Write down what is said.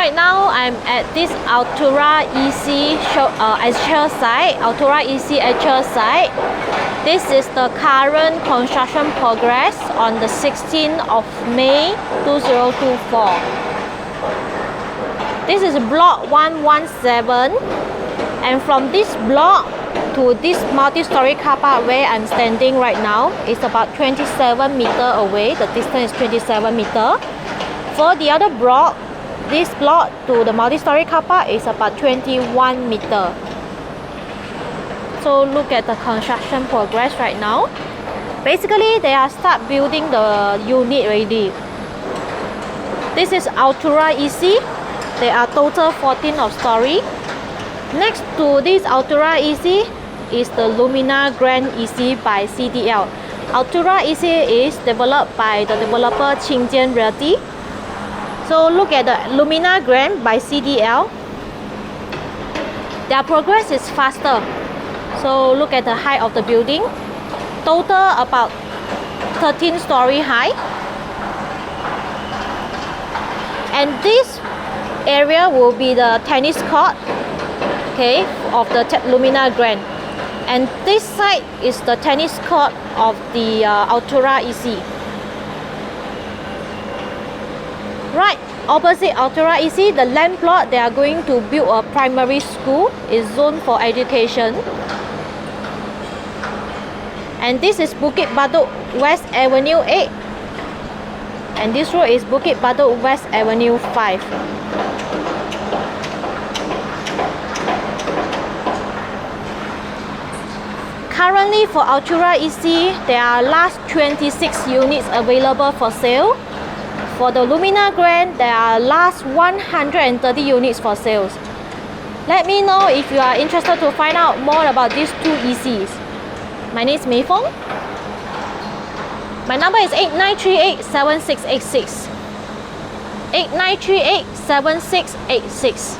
Right now, I'm at this Altura EC actual site. Altura EC actual site. This is the current construction progress on the 16th of May 2024. This is block 117, and from this block to this multi-story car park where I'm standing right now is about 27 meters away. The distance is 27 meters. For the other block, this block to the multi-story car park is about 21 meters. So look at the construction progress right now. Basically, they are start building the unit already. This is Altura EC. There are total 14 of story. Next to this Altura EC is the Lumina Grand EC by CDL. Altura EC is developed by the developer Qingjian Realty. So look at the Lumina Grand by CDL. Their progress is faster. So look at the height of the building. Total about 13-story high. And this area will be the tennis court, okay, of the Lumina Grand. And this side is the tennis court of the Altura EC. Right opposite Altura EC, the land plot, they are going to build a primary school. Is zoned for education. And this is Bukit Batok West Avenue 8. And this road is Bukit Batok West Avenue 5. Currently for Altura EC, there are last 26 units available for sale. For the Lumina Grand, there are last 130 units for sales. Let me know if you are interested to find out more about these two ECs. My name is Mei Feng. My number is 8938-7686. 8938-7686.